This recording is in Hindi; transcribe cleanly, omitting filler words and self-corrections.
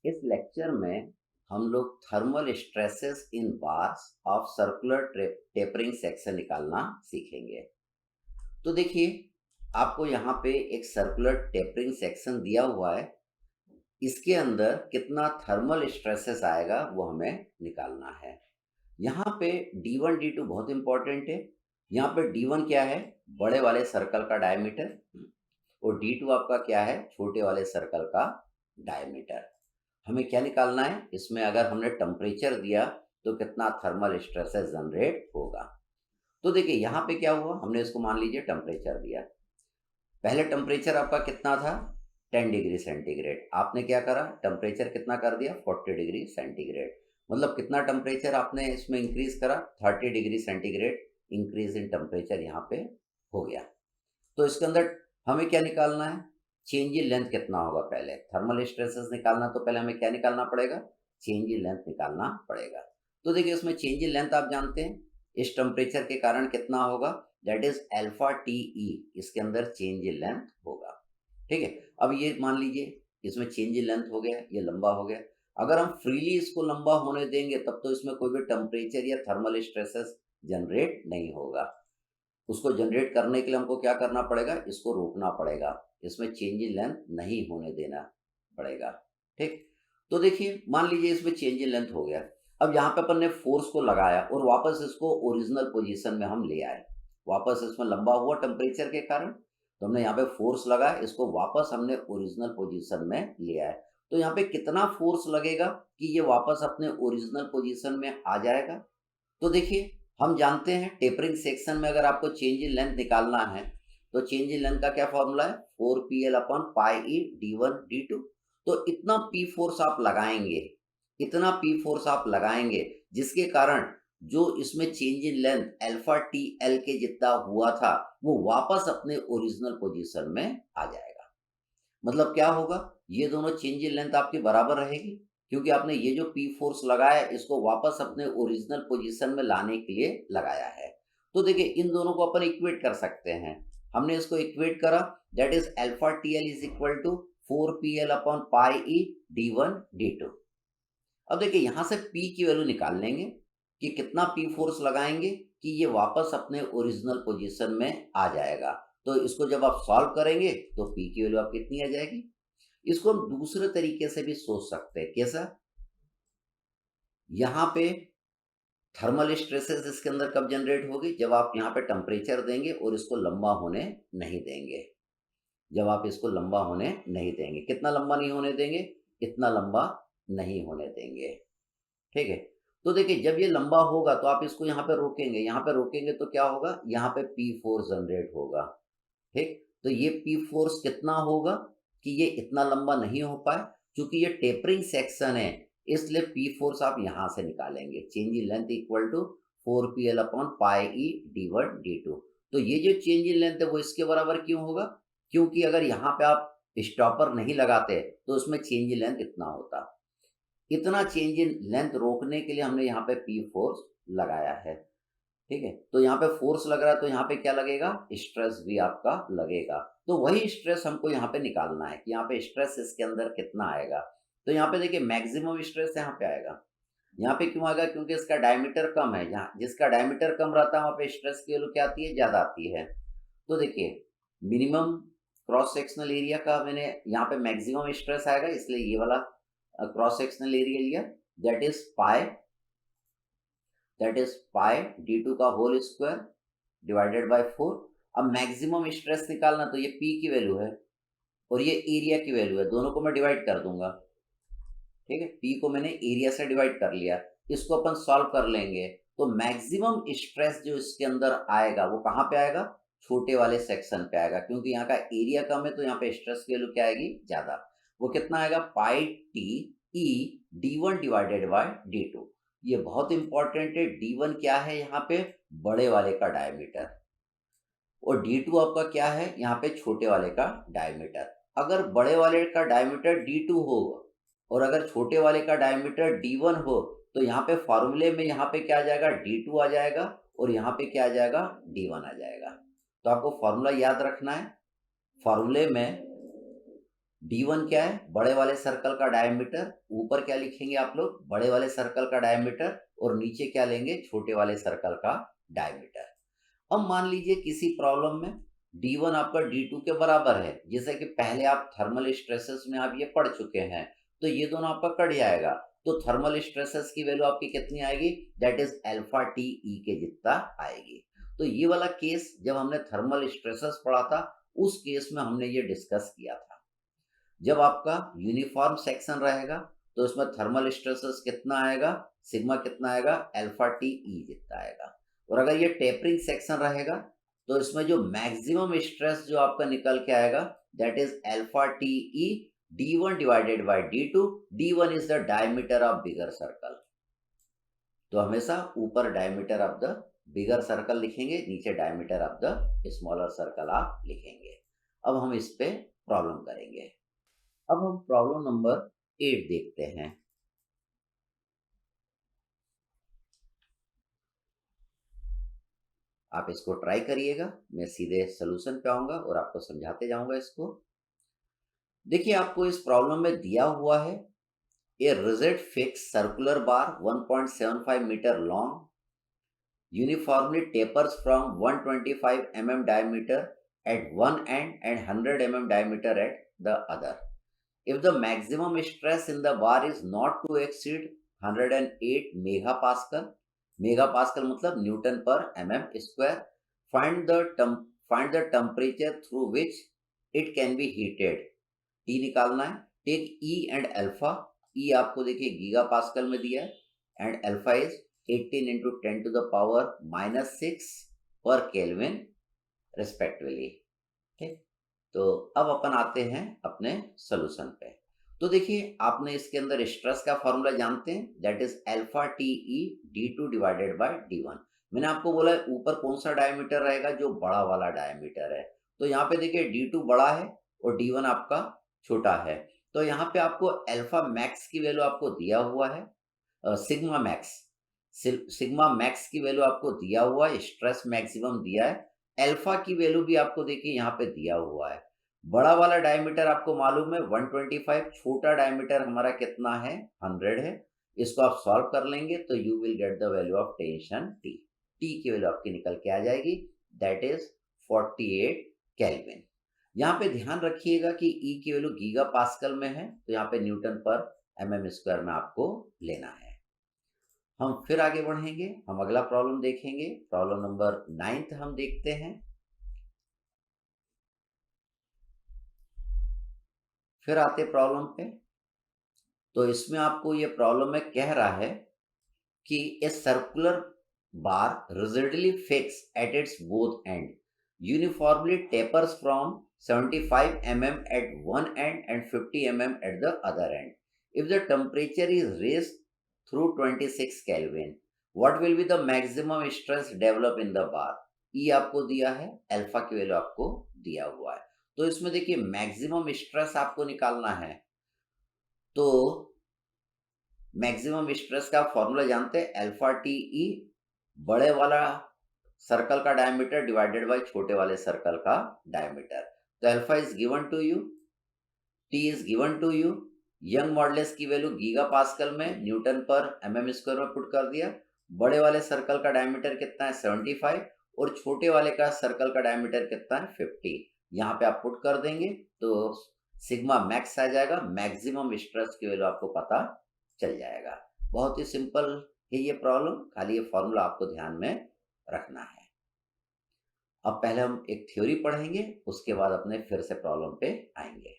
इस लेक्चर में हम लोग thermal stresses in bars of circular tapering section निकालना सीखेंगे। तो देखिए, आपको यहाँ पे एक सर्कुलर टेपरिंग सेक्शन दिया हुआ है। इसके अंदर कितना थर्मल स्ट्रेसेस आएगा वो हमें निकालना है। यहाँ पे D1 D2 बहुत इंपॉर्टेंट है। यहाँ पे D1 क्या है, बड़े वाले सर्कल का डायमीटर, और D2 आपका क्या है, छोटे वाले सर्कल का डायमीटर। हमें क्या निकालना है, इसमें अगर हमने टेम्परेचर दिया तो कितना थर्मल स्ट्रेसेस जनरेट होगा। तो देखिए यहाँ पे क्या हुआ, हमने इसको मान लीजिए टेम्परेचर दिया। पहले टेम्परेचर आपका कितना था, 10 डिग्री सेंटीग्रेड। आपने क्या करा, टेम्परेचर कितना कर दिया, 40 डिग्री सेंटीग्रेड। मतलब कितना टेम्परेचर आपने इसमें इंक्रीज करा, 30 degree centigrade increase in temperature यहाँ पे हो गया। तो इसके अंदर हमें क्या निकालना है, चेंज इन लेंथ कितना होगा। पहले थर्मल स्ट्रेसेस निकालना तो पहले हमें क्या निकालना पड़ेगा, चेंज इन लेंथ निकालना पड़ेगा। तो देखिए इसमें चेंज इन लेंथ आप जानते हैं, इस टेम्परेचर के कारण कितना होगा, that is alpha T E. इसके अंदर चेंज इन लेंथ होगा। ठीक है, अब ये मान लीजिए इसमें चेंज इन लेंथ हो गया, ये लंबा हो गया। अगर हम फ्रीली इसको लंबा होने देंगे तब तो इसमें कोई भी टेम्परेचर या थर्मल स्ट्रेसेस जनरेट नहीं होगा। उसको जनरेट करने के लिए हमको क्या करना पड़ेगा, इसको रोकना पड़ेगा, इसमें चेंज इन लेंथ नहीं होने देना पड़ेगा। ठीक, तो देखिए मान लीजिए इसमें चेंज इन लेंथ हो गया। अब यहाँ पे अपन ने फोर्स को लगाया और वापस इसको ओरिजिनल पोजीशन में हम ले आए। वापस इसमें लंबा हुआ टेम्परेचर के कारण, तो हमने यहाँ पे फोर्स लगाया, इसको वापस हमने ओरिजिनल पोजीशन में ले आए। तो यहाँ पे कितना फोर्स लगेगा कि ये वापस अपने ओरिजिनल पोजीशन में आ जाएगा। तो देखिए हम जानते हैं टेपरिंग सेक्शन में अगर आपको चेंज इन लेंथ निकालना है तो चेंज इन लेंथ का क्या फॉर्मूला है, 4PL upon pi E D1 D2। तो इतना P फोर्स आप लगाएंगे, इतना P फोर्स आप लगाएंगे जिसके कारण जो इसमें change in length alpha T L के जितना हुआ था वो वापस अपने ओरिजिनल पोजीशन में आ जाएगा। मतलब क्या होगा, ये दोनों चेंज इन लेंथ आपकी बराबर रहेगी, क्योंकि आपने ये जो पी फोर्स लगाया इसको वापस अपने ओरिजिनल पोजीशन में लाने के लिए लगाया है। तो देखिए इन दोनों को अपन इक्वेट कर सकते हैं। हमने इसको इक्वेट करा, that is alpha T L is equal to 4PL upon pi E D1 D2। अब देखिए यहां से P की वैल्यू निकाल लेंगे कि कितना P फोर्स लगाएंगे कि ये वापस अपने ओरिजिनल पोजीशन में आ जाएगा। तो इसको जब आप सॉल्व करेंगे तो P की वैल्यू आप कितनी आ जाएगी। इसको हम दूसरे तरीके से भी सोच सकते हैं, कैसा, यहाँ पे थर्मल स्ट्रेसेस इसके अंदर कब जनरेट होगी, जब आप यहाँ पे टेम्परेचर देंगे और इसको लंबा होने नहीं देंगे। जब आप इसको लंबा होने नहीं देंगे, कितना लंबा नहीं होने देंगे, इतना लंबा नहीं होने देंगे। ठीक है, तो देखिए जब ये लंबा होगा तो आप इसको यहाँ पे रोकेंगे, यहाँ पे रोकेंगे तो क्या होगा, यहाँ पे P फोर्स जनरेट होगा। ठीक, तो ये P फोर्स कितना होगा कि ये इतना लंबा नहीं हो पाए, क्योंकि ये टेपरिंग सेक्शन है, इसलिए P फोर्स आप यहाँ से निकालेंगे, change in length equal to 4PL upon pi E D1 D2। तो ये जो चेंज इन लेंथ है वो इसके बराबर क्यों होगा, क्योंकि अगर यहाँ पे आप स्टॉपर नहीं लगाते तो उसमें चेंज इन लेंथ इतना होता। इतना चेंज इन लेंथ रोकने के लिए हमने यहाँ पे P फोर्स लगाया है। ठीक है, तो यहाँ पे फोर्स लग रहा है तो यहाँ पे क्या लगेगा, स्ट्रेस भी आपका लगेगा। तो वही स्ट्रेस हमको यहाँ पे निकालना है कि यहाँ पे स्ट्रेस इसके अंदर कितना आएगा। तो यहाँ पे देखिए मैक्सिमम स्ट्रेस यहाँ पे आएगा। यहाँ पे क्यों आएगा, क्योंकि इसका डायमीटर कम है, यहाँ जिसका डायमीटर कम रहता है वहाँ पे स्ट्रेस की वैल्यू क्या आती है, ज्यादा आती है। तो देखिए मिनिमम क्रॉस सेक्शनल एरिया का मैंने यहाँ पे मैक्सिमम स्ट्रेस आएगा, इसलिए ये वाला क्रॉस सेक्शनल एरिया लिया, that is pi, that is pi D2 का होल स्क्वायर डिवाइडेड बाय 4। अब मैक्सिमम स्ट्रेस निकालना तो ये P की वैल्यू है और ये एरिया की वैल्यू है, दोनों को मैं डिवाइड कर दूंगा। ठीक है, P को मैंने एरिया से डिवाइड कर लिया, इसको अपन सॉल्व कर लेंगे। तो मैक्सिमम स्ट्रेस जो इसके अंदर आएगा वो कहाँ पे आएगा, छोटे वाले सेक्शन पे आएगा, क्योंकि यहाँ का एरिया कम है तो यहाँ पे स्ट्रेस की वैल्यू क्या आएगी, ज्यादा। वो कितना आएगा, pi T E D1 divided by D2। ये बहुत इंपॉर्टेंट है, D1 क्या है यहाँ पे, बड़े वाले का डायमीटर, और D2 आपका क्या है यहाँ पे, छोटे वाले का डायमीटर। अगर बड़े वाले का डायमीटर D2 हो और अगर छोटे वाले का डायमीटर D1 हो तो यहाँ पे फॉर्मूले में यहाँ पे क्या आ जाएगा, D2 आ जाएगा और यहाँ पे क्या आ जाएगा, D1 आ जाएगा। तो आपको फॉर्मूला याद रखना है, फॉर्मूले में D1 क्या है? बड़े वाले सर्कल का डायमीटर। ऊपर क्या लिखेंगे आप लोग? बड़े वाले सर्कल का डायमीटर, और नीचे क्या लेंगे? छोटे वाले सर्कल का डायमीटर। अब मान लीजिए किसी प्रॉब्लम में D1 आपका D2 के बराबर है, जैसे कि पहले आप थर्मल स्ट्रेसेस में आप ये पढ़ चुके हैं, तो ये दोनों आपका कट जाएगा। तो थर्मल स्ट्रेसेस की वैल्यू आपकी कितनी आएगी? That is alpha T E के जितना आएगी। तो ये वाला केस जब हमने थर्मल स्ट्रेसेस पढ़ा था, उस केस में हमने ये डिस्कस किया था। जब आपका यूनिफॉर्म सेक्शन रहेगा तो इसमें थर्मल स्ट्रेसेस कितना आएगा? सिग्मा कितना आएगा? अल्फा टी ई जितना आएगा। और अगर ये टेपरिंग सेक्शन रहेगा तो इसमें जो मैक्सिमम स्ट्रेस जो आपका निकल के आएगा that is alpha T E D1 divided by D2। D1 is the diameter of bigger circle. तो हमेशा ऊपर diameter of the bigger circle लिखेंगे, नीचे diameter of the smaller circle आप लिखेंगे। अब हम इस पे प्रॉब्लम करेंगे। अब हम प्रॉब्लम नंबर 8 देखते हैं। आप इसको ट्राई करिएगा, मैं सीधे सॉल्यूशन पे आऊंगा और आपको समझाते जाऊंगा इसको। देखिए, आपको इस प्रॉब्लम में दिया हुआ है a rigid fix circular bar 1.75 metre long uniformly tapers from 125 mm diameter at one end and 100 mm diameter at the other. If the maximum stress in the bar is not to exceed 108 megapascal, megapascal मतलब न्यूटन पर mm square, find the temperature through which it can be heated. T निकालना है। Take E and alpha. E आपको देखिए गीगा पास्कल में दिया है and alpha is 18 into 10 to the power -6 पर केल्विन रिस्पेक्टिवली। ठीक, तो अब अपन आते हैं अपने सोल्यूशन पे। तो देखिए, आपने इसके अंदर स्ट्रेस का फॉर्मूला जानते हैं, that is alpha T E D2 divided by D1। मैंने आपको बोला है ऊपर कौन सा डायमीटर रहेगा? जो बड़ा वाला डायमीटर है। तो यहाँ पे देखिए D2 बड़ा है और D1 आपका छोटा है। तो यहाँ पे आपको अल्फा मैक्स की वैल्यू आपको दिया हुआ है, सिग्मा मैक्स, सिग्मा मैक्स की वैल्यू आपको दिया हुआ है, स्ट्रेस मैक्सिमम दिया है, अल्फा की वैल्यू भी आपको देखिए यहाँ पे दिया हुआ है। बड़ा वाला डायमीटर आपको मालूम है 125, छोटा डायमीटर हमारा कितना है? 100 है। इसको आप सॉल्व कर लेंगे तो you will get the value of tension T. T की वैल्यू आपकी निकल के आ जाएगी, दैट इज 48 केल्विन। यहाँ पे ध्यान रखिएगा कि ई की वैल्यू गीगा पास्कल में है, तो यहाँ पे न्यूटन पर mm स्क्वायर में आपको लेना है। हम फिर आगे बढ़ेंगे, हम अगला प्रॉब्लम देखेंगे। प्रॉब्लम नंबर 9 हम देखते हैं। फिर आते प्रॉब्लम पे। तो इसमें आपको ये प्रॉब्लम में कह रहा है कि a circular bar rigidly fix at its both and uniformly tapers from 75 mm at one end and 50 mm at the other end. If the temperature is raised through 26 Kelvin, what will be the maximum stress develop in the bar? E आपको दिया है, अल्फा की वैल्यू आपको दिया हुआ है। तो इसमें देखिए मैक्सिमम स्ट्रेस आपको निकालना है। तो मैक्सिमम स्ट्रेस का फॉर्मूला जानते हैं, अल्फा टी ई बड़े वाला सर्कल का डायमीटर डिवाइडेड बाय छोटे वाले सर्कल का डायमीटर। तो alpha is given to you, T is given to you. Young modulus की वैल्यू गीगा पास्कल में न्यूटन पर mm स्क्वायर में पुट कर दिया। बड़े वाले सर्कल का डायमीटर कितना है? 75, और छोटे वाले का सर्कल का डायमीटर कितना है? 50। यहाँ पे आप पुट कर देंगे तो सिग्मा मैक्स आ जाएगा, मैक्सिमम स्ट्रेस की वैल्यू आपको पता चल जाएगा। बहुत ही सिंपल है ये प्रॉब्लम, खाली ये फॉर्मूला आपको ध्यान में रखना है। अब पहले हम एक थ्योरी पढ़ेंगे, उसके बाद अपने फिर से प्रॉब्लम पे आएंगे।